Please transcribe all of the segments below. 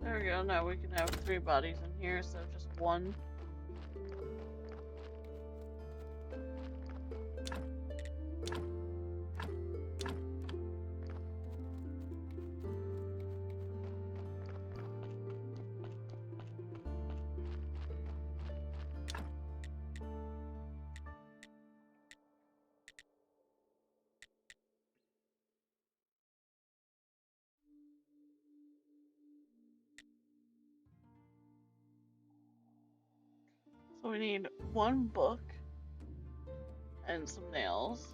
There we go. Now we can have 3 bodies in here instead of just 1. So we need 1 book and some nails.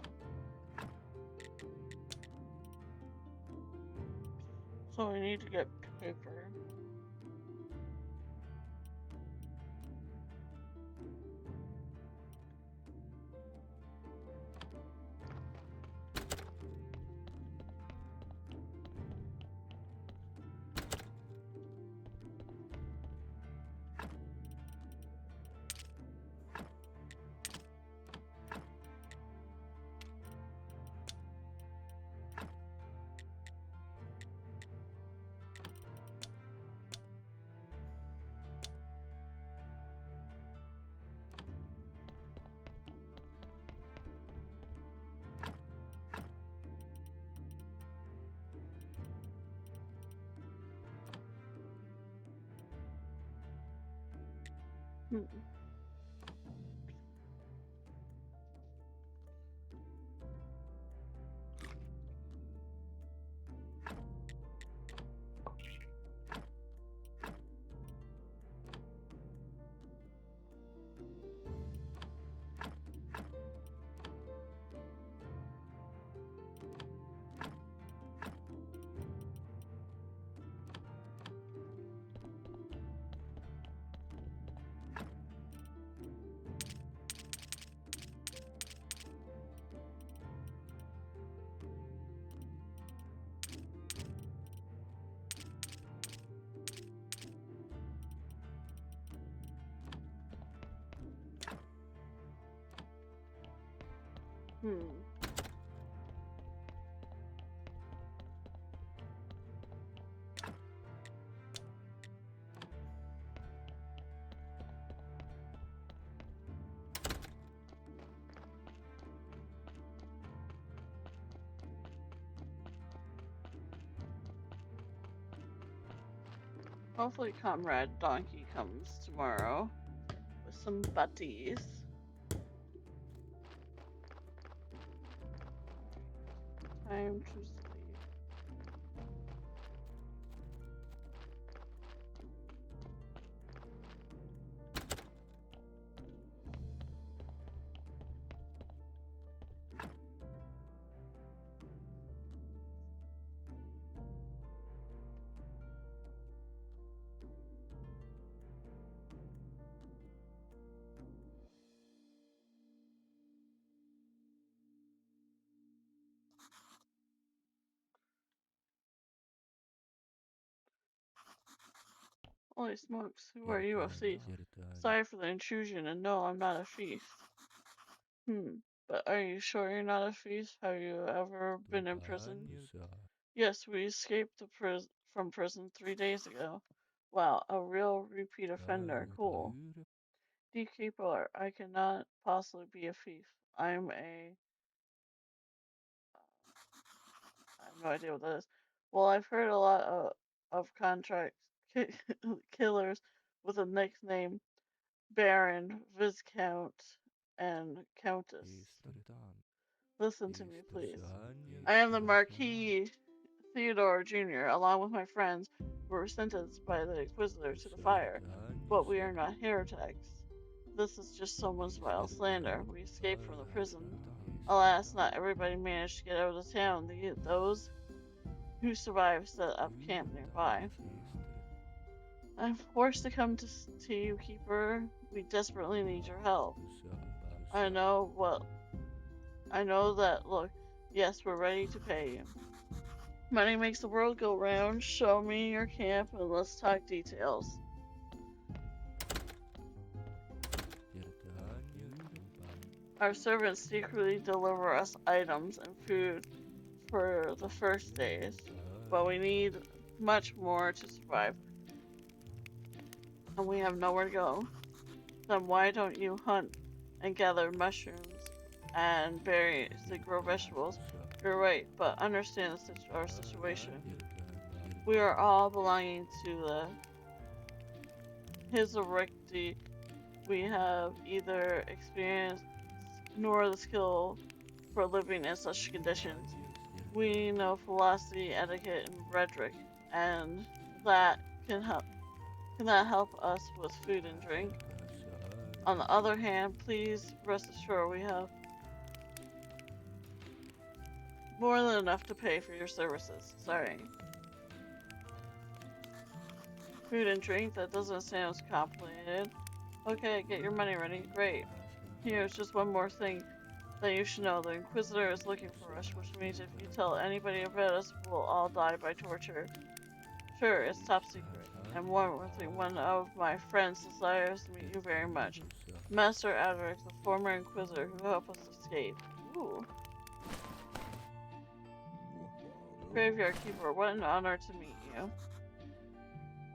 So we need to get paper. Hmm. Hmm. Hopefully Comrade Donkey comes tomorrow with some butties. Time to sleep. Holy smokes, who are you, a thief? Sorry for the intrusion, and no, I'm not a thief. But are you sure you're not a thief? Have you ever been in prison? Yes, we escaped from prison 3 days ago. Wow, a real repeat offender. Cool. Dekeeper, I cannot possibly be a thief. I'm a... I have no idea what that is. Well, I've heard a lot of contract killers with a nickname Baron, Viscount, and Countess. Listen to me, please. I am the Marquis Theodore Jr., along with my friends, were sentenced by the Inquisitor to the fire. But we are not heretics. This is just someone's vile slander. We escaped from the prison. Alas, not everybody managed to get out of the town. Those who survived set up camp nearby. I'm forced to come to you, Keeper. We desperately need your help. I know what. I know that. Look, yes, we're ready to pay you. Money makes the world go round. Show me your camp and let's talk details. Our servants secretly deliver us items and food for the first days, but we need much more to survive. and we have nowhere to go. Then why don't you hunt and gather mushrooms and berries and grow vegetables? You're right, but understand our situation. We are all belonging to the Hizarikti. We have either experience nor the skill for living in such conditions. We know philosophy, etiquette, and rhetoric, and that can help. Can that help us with food and drink? On the other hand, please rest assured we have more than enough to pay for your services. Sorry. Food and drink? That doesn't sound complicated. Okay, get your money ready. Great. Here's just one more thing that you should know. The Inquisitor is looking for us, which means if you tell anybody about us, we'll all die by torture. Sure, it's top secret. And one more thing, one of my friends desires to meet you very much. Master Adric, the former Inquisitor who helped us escape. Ooh. Graveyard Keeper, what an honor to meet you.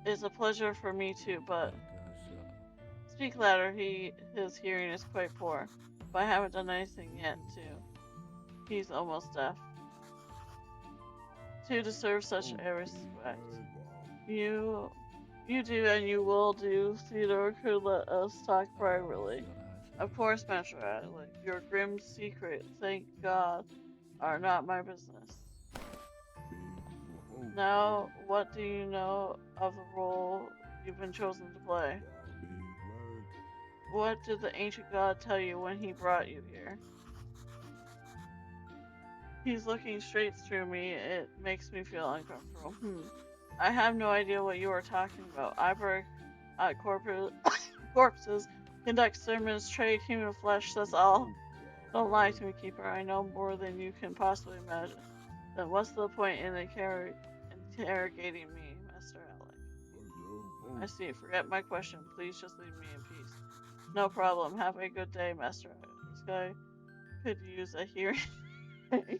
It's a pleasure for me too, but... Speak louder, his hearing is quite poor. But I haven't done anything yet, too. He's almost deaf. To deserve such a respect. You do and you will do. Theodore could let us talk privately. Of course, Master Adlic. Your grim secret, thank God, are not my business. Now, what do you know of the role you've been chosen to play? What did the ancient god tell you when he brought you here? He's looking straight through me. It makes me feel uncomfortable. I have no idea what you are talking about. I work at corpses, conduct sermons, trade human flesh, that's all. Don't lie to me, Keeper. I know more than you can possibly imagine. Then what's the point in interrogating me, Master Alec? I see. Forget my question. Please just leave me in peace. No problem. Have a good day, Master Alec. This guy could use a hearing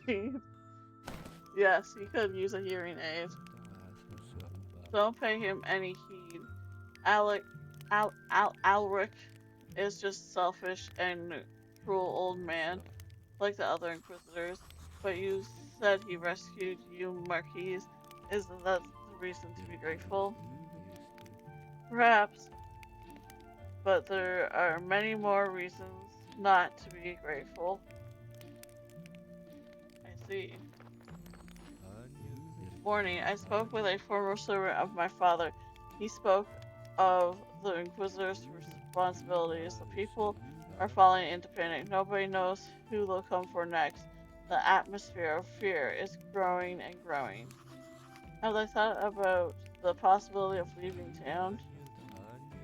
aid. Yes, he could use a hearing aid. Don't pay him any heed. Alric is just selfish and cruel old man, like the other Inquisitors. But you said he rescued you, Marquis. Isn't that the reason to be grateful? Perhaps. But there are many more reasons not to be grateful. I see. Morning, I spoke with a former servant of my father. He spoke of the Inquisitor's responsibilities. The people are falling into panic. Nobody knows who they'll come for next. The atmosphere of fear is growing and growing. Have they thought about the possibility of leaving town?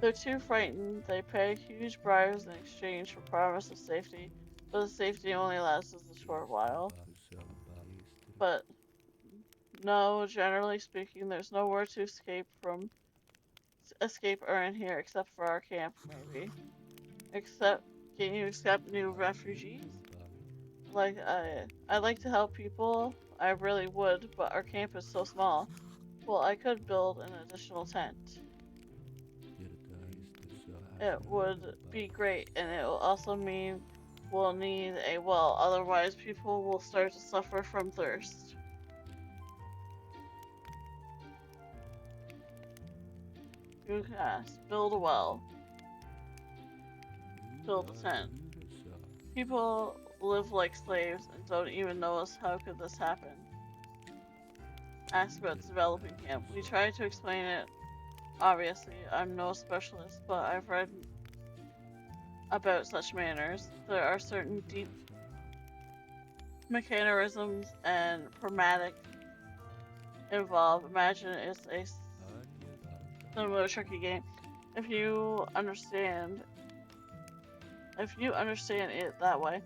They're too frightened. They pay huge bribes in exchange for promise of safety, but the safety only lasts a short while. But no, generally speaking, there's nowhere to escape or in here except for our camp, maybe. Can you accept new refugees? I like to help people, I really would, but our camp is so small. Well, I could build an additional tent. It would be great, and it will also mean we'll need a well, otherwise people will start to suffer from thirst. Good cast. Build a well. Build a tent. People live like slaves and don't even know us. How could this happen? Ask about the developing camp. We try to explain it. Obviously, I'm no specialist, but I've read about such manners. There are certain deep mechanisms and pragmatic involved. Imagine it's a similar tricky game. If you understand it that way,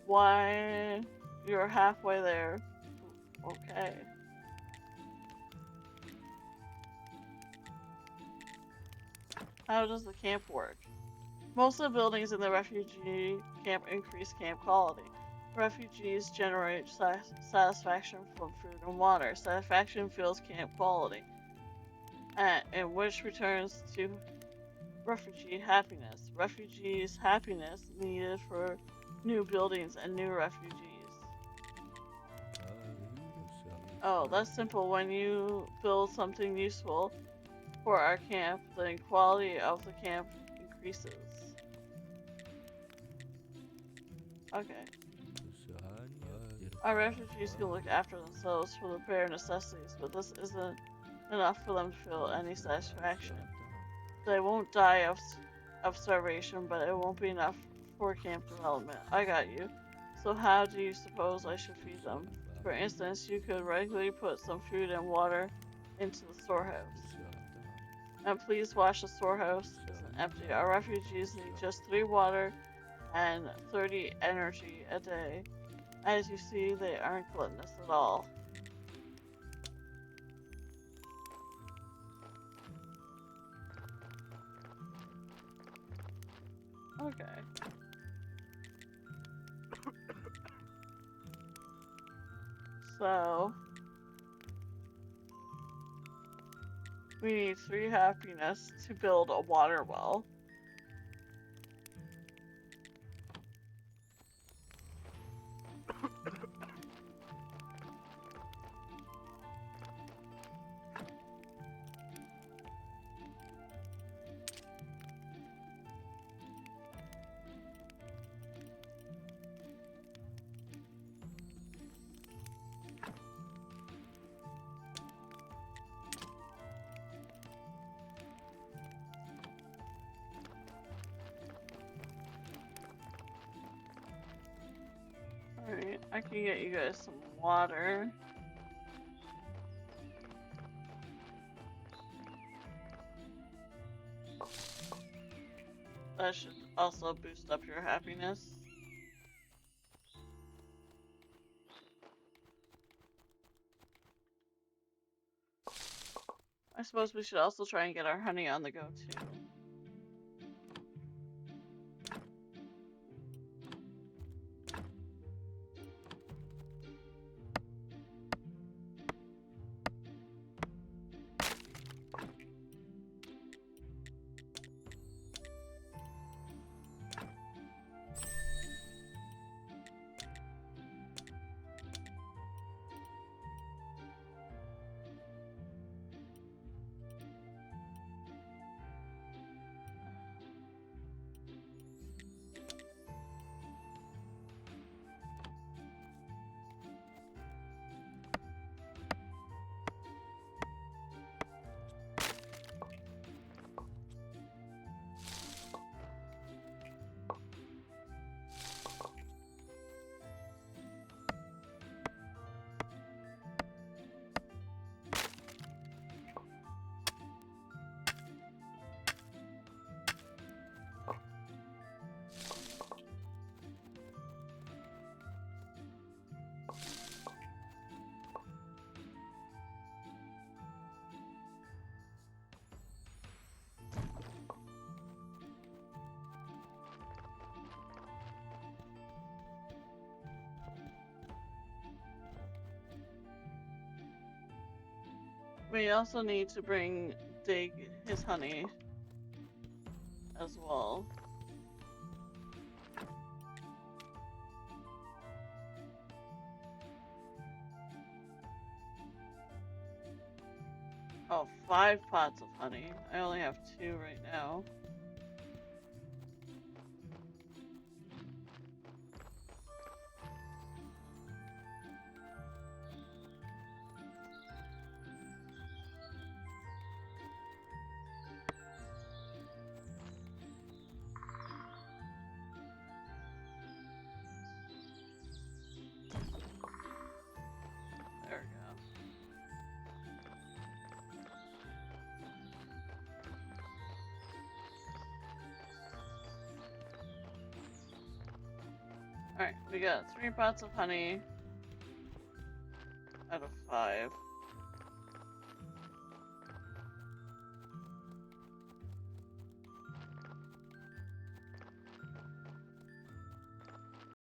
why you're halfway there. Okay. How does the camp work? Most of the buildings in the refugee camp increase camp quality. Refugees generate satisfaction from food and water. Satisfaction fuels camp quality, and which returns to Refugee happiness. Refugees happiness needed for new buildings and new refugees. Oh, that's simple. When you build something useful for our camp, the quality of the camp increases. Okay. Our refugees can look after themselves for the bare necessities, but this isn't enough for them to feel any satisfaction. They won't die of starvation, but it won't be enough for camp development. I got you. So how do you suppose I should feed them? For instance, you could regularly put some food and water into the storehouse. And please watch the storehouse isn't empty. Our refugees need just 3 water and 30 energy a day. As you see, they aren't gluttonous at all. Okay. So, we need 3 happiness to build a water well. Alright, I can get you guys some water. That should also boost up your happiness. I suppose we should also try and get our honey on the go too. We also need to bring Dig his honey as well. Oh, 5 pots of honey. I only have 2 right now. There we go. Alright, we got 3 pots of honey out of 5.